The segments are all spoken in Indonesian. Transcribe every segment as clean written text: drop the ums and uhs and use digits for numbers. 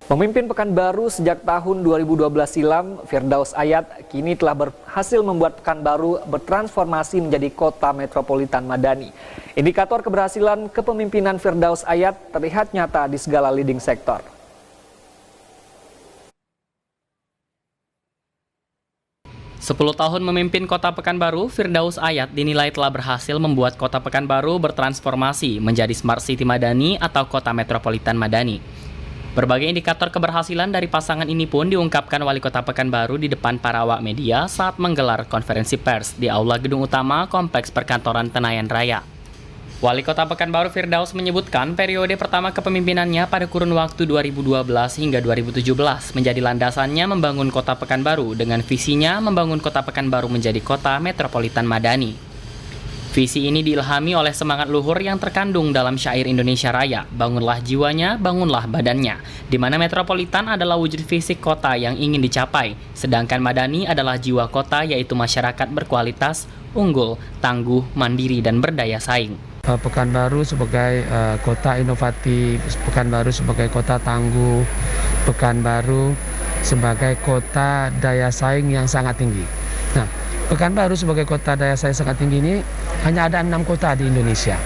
Pemimpin Pekanbaru sejak tahun 2012 silam, Firdaus Ayat kini telah berhasil membuat Pekanbaru bertransformasi menjadi kota metropolitan madani. Indikator keberhasilan kepemimpinan Firdaus Ayat terlihat nyata di segala leading sektor. Sepuluh tahun memimpin kota Pekanbaru, Firdaus Ayat dinilai telah berhasil membuat kota Pekanbaru bertransformasi menjadi Smart City Madani atau kota metropolitan madani. Berbagai indikator keberhasilan dari pasangan ini pun diungkapkan Wali Kota Pekanbaru di depan para awak media saat menggelar konferensi pers di Aula Gedung Utama Kompleks Perkantoran Tenayan Raya. Wali Kota Pekanbaru Firdaus menyebutkan periode pertama kepemimpinannya pada kurun waktu 2012 hingga 2017 menjadi landasannya membangun kota Pekanbaru dengan visinya membangun kota Pekanbaru menjadi kota metropolitan madani. Visi ini diilhami oleh semangat luhur yang terkandung dalam syair Indonesia Raya, bangunlah jiwanya, bangunlah badannya, di mana metropolitan adalah wujud fisik kota yang ingin dicapai, sedangkan madani adalah jiwa kota yaitu masyarakat berkualitas, unggul, tangguh, mandiri, dan berdaya saing. Pekanbaru sebagai kota inovatif, Pekanbaru sebagai kota tangguh, Pekanbaru sebagai kota daya saing yang sangat tinggi. Nah, Pekanbaru sebagai kota daya saing sangat tinggi ini hanya ada 6 kota di Indonesia.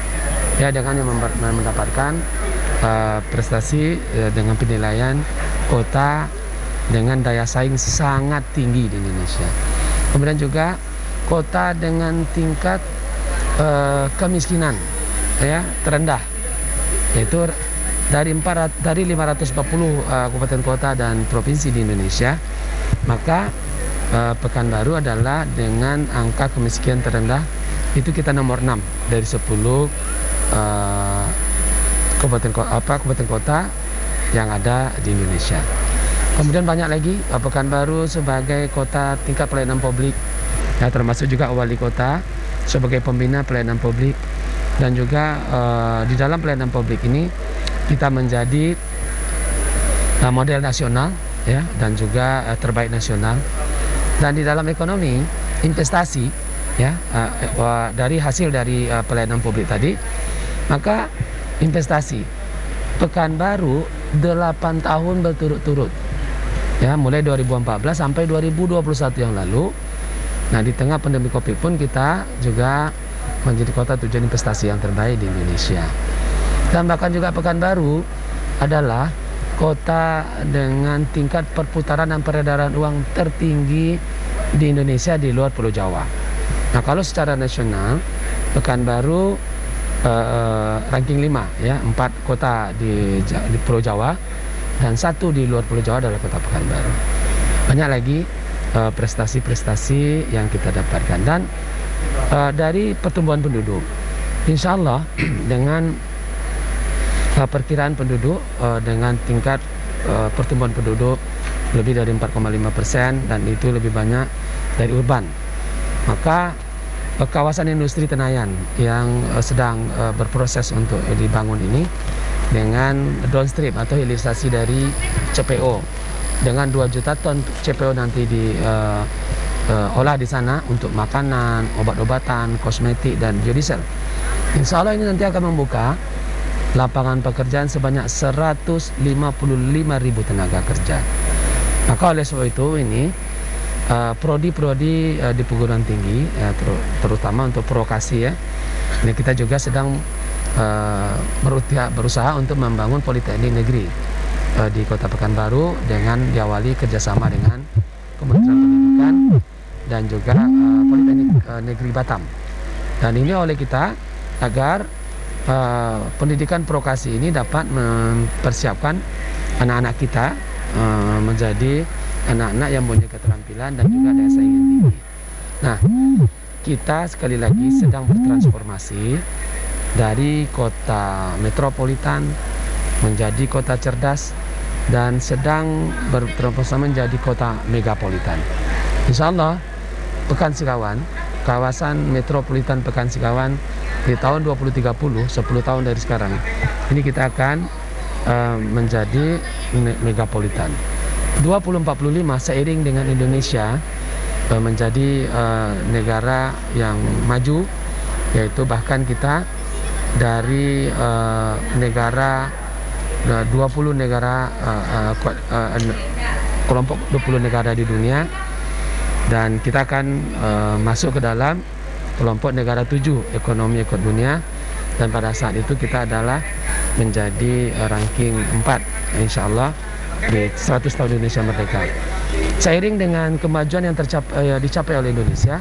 Ya, dengan yang mendapatkan prestasi dengan penilaian kota dengan daya saing sangat tinggi di Indonesia. Kemudian juga kota dengan tingkat kemiskinan ya terendah, yaitu dari 540 kabupaten kota dan provinsi di Indonesia, maka Pekanbaru adalah dengan angka kemiskinan terendah itu kita nomor 6 dari 10 kabupaten kota yang ada di Indonesia. Kemudian banyak lagi Pekanbaru sebagai kota tingkat pelayanan publik, ya, termasuk juga wali kota sebagai pembina pelayanan publik, dan juga di dalam pelayanan publik ini kita menjadi model nasional, ya, dan juga terbaik nasional. Dan di dalam ekonomi investasi, ya, dari hasil dari pelayanan publik tadi, maka investasi Pekanbaru 8 tahun berturut-turut, ya, mulai 2014 sampai 2021 yang lalu. Nah, di tengah pandemi Covid pun kita juga menjadi kota tujuan investasi yang terbaik di Indonesia. Dan bahkan juga Pekanbaru adalah kota dengan tingkat perputaran dan peredaran uang tertinggi di Indonesia di luar Pulau Jawa. Nah, kalau secara nasional Pekanbaru ranking 5, ya, 4 kota di Pulau Jawa dan 1 di luar Pulau Jawa adalah kota Pekanbaru. Banyak lagi prestasi-prestasi yang kita dapatkan. Dan dari pertumbuhan penduduk, insya Allah dengan perkiraan penduduk dengan tingkat pertumbuhan penduduk lebih dari 4,5% dan itu lebih banyak dari urban, maka kawasan industri Tenayan yang sedang berproses untuk dibangun ini dengan downstream atau hilirisasi dari CPO dengan 2 juta ton CPO nanti diolah di sana untuk makanan, obat-obatan, kosmetik, dan biodiesel. Insya Allah ini nanti akan membuka lapangan pekerjaan sebanyak 155.000 tenaga kerja. Maka oleh sebab itu ini prodi-prodi di perguruan tinggi, terutama untuk prokasi, ya, ini kita juga sedang berusaha untuk membangun politeknik negeri di Kota Pekanbaru dengan diawali kerjasama dengan Kementerian Pendidikan dan juga Politeknik Negeri Batam. Dan ini oleh kita agar pendidikan prokasi ini dapat mempersiapkan anak-anak kita menjadi anak-anak yang punya keterampilan dan juga daya saing yang tinggi. Nah, kita sekali lagi sedang bertransformasi dari kota metropolitan menjadi kota cerdas dan sedang bertransformasi menjadi kota megapolitan. Insya Allah Pekansikawan, kawasan metropolitan Pekansikawan di tahun 2030, 10 tahun dari sekarang, ini kita akan menjadi megapolitan. 2045 seiring dengan Indonesia menjadi negara yang maju, yaitu bahkan kita dari negara 20 negara, kelompok 20 negara di dunia, dan kita akan masuk ke dalam kelompok negara 7 ekonomi ekor dunia, dan pada saat itu kita adalah menjadi ranking 4 insya Allah di 100 tahun Indonesia merdeka. Seiring dengan kemajuan yang dicapai oleh Indonesia,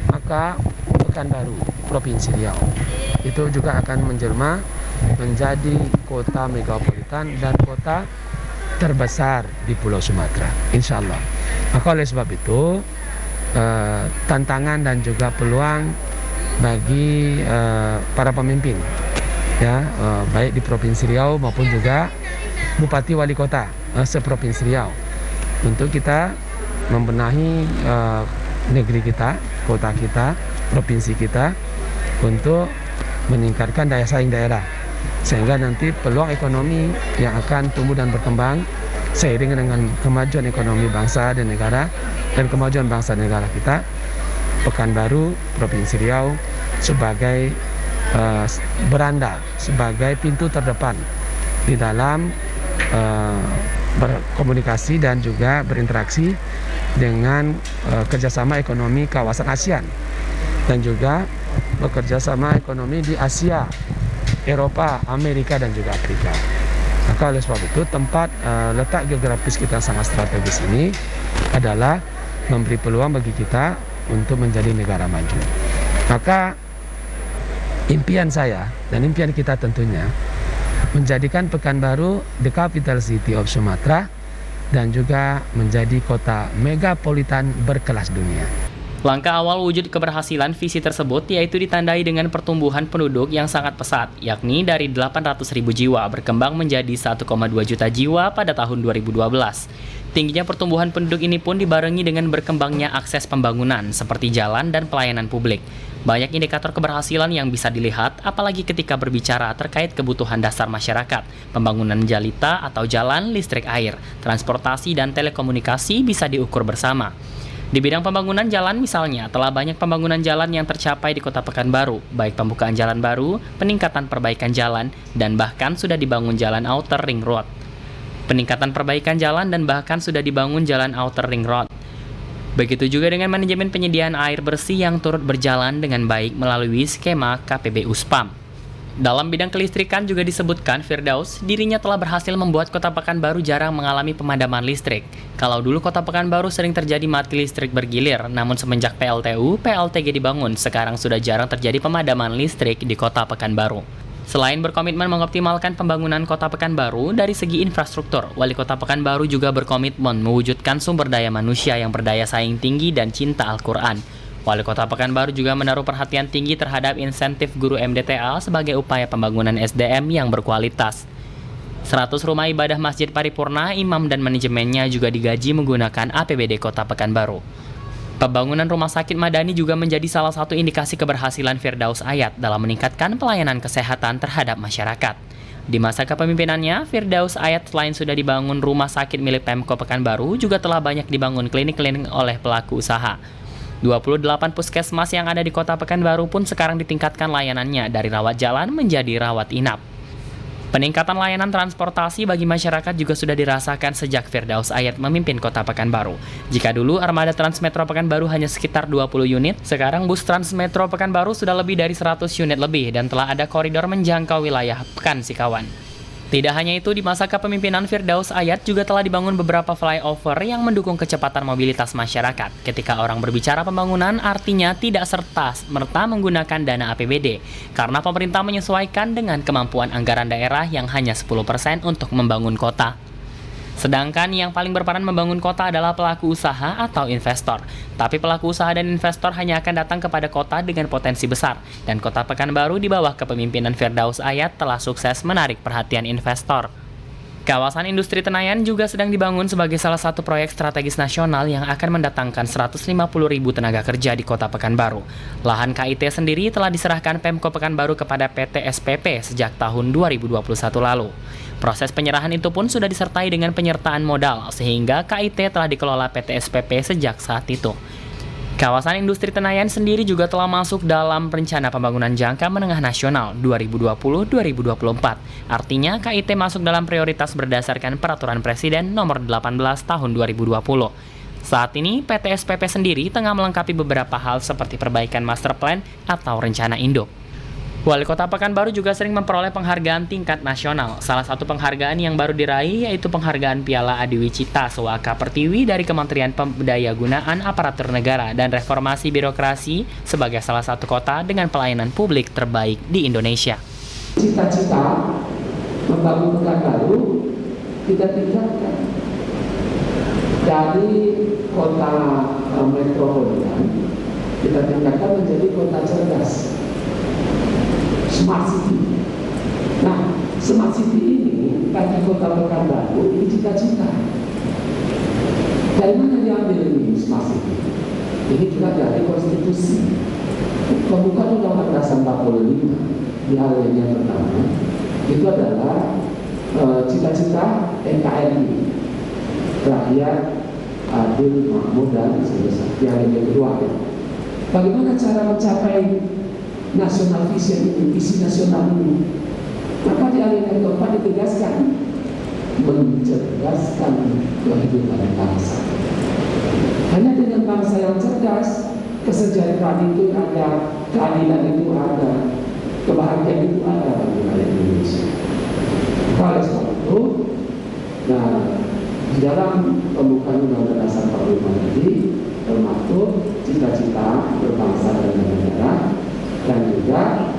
maka Pekanbaru Provinsi Riau itu juga akan menjelma menjadi kota megapolitan dan kota terbesar di Pulau Sumatera, insya Allah. Maka oleh sebab itu tantangan dan juga peluang bagi para pemimpin, ya, baik di Provinsi Riau maupun juga Bupati Wali Kota seprovinsi Riau, untuk kita membenahi negeri kita, kota kita, provinsi kita, untuk meningkatkan daya saing daerah, sehingga nanti peluang ekonomi yang akan tumbuh dan berkembang seiring dengan kemajuan ekonomi bangsa dan negara dan kemajuan bangsa dan negara kita, Pekanbaru Provinsi Riau sebagai beranda, sebagai pintu terdepan di dalam berkomunikasi dan juga berinteraksi dengan kerjasama ekonomi kawasan ASEAN, dan juga bekerja sama ekonomi di Asia, Eropa, Amerika, dan juga Afrika. Maka oleh sebab itu tempat letak geografis kita sangat strategis ini adalah memberi peluang bagi kita untuk menjadi negara maju. Maka impian saya dan impian kita tentunya menjadikan Pekanbaru the capital city of Sumatera dan juga menjadi kota megapolitan berkelas dunia. Langkah awal wujud keberhasilan visi tersebut yaitu ditandai dengan pertumbuhan penduduk yang sangat pesat, yakni dari 800.000 jiwa berkembang menjadi 1,2 juta jiwa pada tahun 2012. Tingginya pertumbuhan penduduk ini pun dibarengi dengan berkembangnya akses pembangunan seperti jalan dan pelayanan publik. Banyak indikator keberhasilan yang bisa dilihat, apalagi ketika berbicara terkait kebutuhan dasar masyarakat, pembangunan jalita atau jalan, listrik, air, transportasi, dan telekomunikasi bisa diukur bersama. Di bidang pembangunan jalan misalnya, telah banyak pembangunan jalan yang tercapai di Kota Pekanbaru, baik pembukaan jalan baru, peningkatan perbaikan jalan, dan bahkan sudah dibangun jalan Outer Ring Road. Peningkatan perbaikan jalan dan bahkan sudah dibangun jalan Outer Ring Road. Begitu juga dengan manajemen penyediaan air bersih yang turut berjalan dengan baik melalui skema KPBU SPAM. Dalam bidang kelistrikan juga disebutkan Firdaus, dirinya telah berhasil membuat Kota Pekanbaru jarang mengalami pemadaman listrik. Kalau dulu Kota Pekanbaru sering terjadi mati listrik bergilir, namun semenjak PLTU, PLTG dibangun, sekarang sudah jarang terjadi pemadaman listrik di Kota Pekanbaru. Selain berkomitmen mengoptimalkan pembangunan Kota Pekanbaru dari segi infrastruktur, Wali Kota Pekanbaru juga berkomitmen mewujudkan sumber daya manusia yang berdaya saing tinggi dan cinta Al-Quran. Wali Kota Pekanbaru juga menaruh perhatian tinggi terhadap insentif guru MDTA sebagai upaya pembangunan SDM yang berkualitas. 100 rumah ibadah Masjid Paripurna, imam dan manajemennya juga digaji menggunakan APBD Kota Pekanbaru. Pembangunan rumah sakit Madani juga menjadi salah satu indikasi keberhasilan Firdaus Ayat dalam meningkatkan pelayanan kesehatan terhadap masyarakat. Di masa kepemimpinannya, Firdaus Ayat selain sudah dibangun rumah sakit milik Pemko Pekanbaru, juga telah banyak dibangun klinik-klinik oleh pelaku usaha. 28 puskesmas yang ada di Kota Pekanbaru pun sekarang ditingkatkan layanannya dari rawat jalan menjadi rawat inap. Peningkatan layanan transportasi bagi masyarakat juga sudah dirasakan sejak Firdaus Ayat memimpin Kota Pekanbaru. Jika dulu armada Transmetro Pekanbaru hanya sekitar 20 unit, sekarang bus Transmetro Pekanbaru sudah lebih dari 100 unit lebih dan telah ada koridor menjangkau wilayah Pekan Sikawan. Tidak hanya itu, di masa kepemimpinan Firdaus Ayat juga telah dibangun beberapa flyover yang mendukung kecepatan mobilitas masyarakat. Ketika orang berbicara pembangunan, artinya tidak serta-merta menggunakan dana APBD, karena pemerintah menyesuaikan dengan kemampuan anggaran daerah yang hanya 10% untuk membangun kota. Sedangkan yang paling berperan membangun kota adalah pelaku usaha atau investor. Tapi pelaku usaha dan investor hanya akan datang kepada kota dengan potensi besar. Dan Kota Pekanbaru di bawah kepemimpinan Firdaus Ayat telah sukses menarik perhatian investor. Kawasan industri Tenayan juga sedang dibangun sebagai salah satu proyek strategis nasional yang akan mendatangkan 150.000 tenaga kerja di Kota Pekanbaru. Lahan KIT sendiri telah diserahkan Pemko Pekanbaru kepada PT SPP sejak tahun 2021 lalu. Proses penyerahan itu pun sudah disertai dengan penyertaan modal, sehingga KIT telah dikelola PT SPP sejak saat itu. Kawasan industri Tenayan sendiri juga telah masuk dalam Rencana Pembangunan Jangka Menengah Nasional 2020-2024. Artinya KIT masuk dalam prioritas berdasarkan Peraturan Presiden Nomor 18 Tahun 2020. Saat ini PT SPP sendiri tengah melengkapi beberapa hal seperti perbaikan master plan atau rencana induk. Wali Kota Pekanbaru juga sering memperoleh penghargaan tingkat nasional. Salah satu penghargaan yang baru diraih yaitu penghargaan Piala Adiwicita Sewaka Pertiwi dari Kementerian Pemberdayaan Aparatur Negara dan Reformasi Birokrasi sebagai salah satu kota dengan pelayanan publik terbaik di Indonesia. Cita-cita membangun Pekanbaru kita tingkatkan dari kota metropolitan, kita tingkatkan menjadi kota cerdas. Smart City. Nah, Smart City ini bagi Kota Pekanbaru ini cita-cita. Dari mana diambil ini Smart City? Ini juga dari konstitusi. Pembukaan Undang-Undang Dasar 45 di hal yang pertama itu adalah cita-cita NKRI, rakyat adil, makmur dan seterusnya. Yang kedua, bagaimana cara mencapai nasional vision ini, visi nasional ini? Maka di alinea keempat ditegaskan mencerdaskan kehidupan bangsa. Hanya dengan bangsa yang cerdas, kesejahteraan itu ada, keadilan itu ada, kebahagiaan itu ada bagi rakyat Indonesia. Oleh sebab itu, nah di dalam pembukaan Undang-Undang Dasar 45 ini termasuk cita-cita berbangsa dan bernegara, dan juga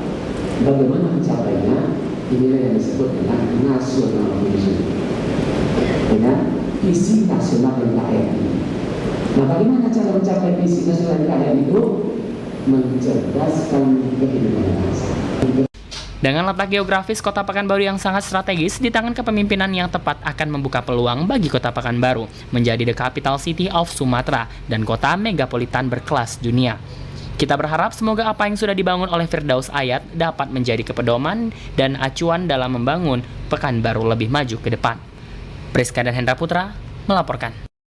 bagaimana mencapainya. Inilah yang disebut dengan national vision, dengan visi nasional NKRI. Nah, bagaimana cara mencapai visi nasional NKRI itu? Mencerdaskan kehidupan bangsa. Dengan letak geografis Kota Pekanbaru yang sangat strategis, di tangan kepemimpinan yang tepat akan membuka peluang bagi Kota Pekanbaru menjadi the capital city of Sumatera dan kota megapolitan berkelas dunia. Kita berharap semoga apa yang sudah dibangun oleh Firdaus Ayat dapat menjadi kepedoman dan acuan dalam membangun Pekanbaru lebih maju ke depan. Priska dan Hendra Putra melaporkan.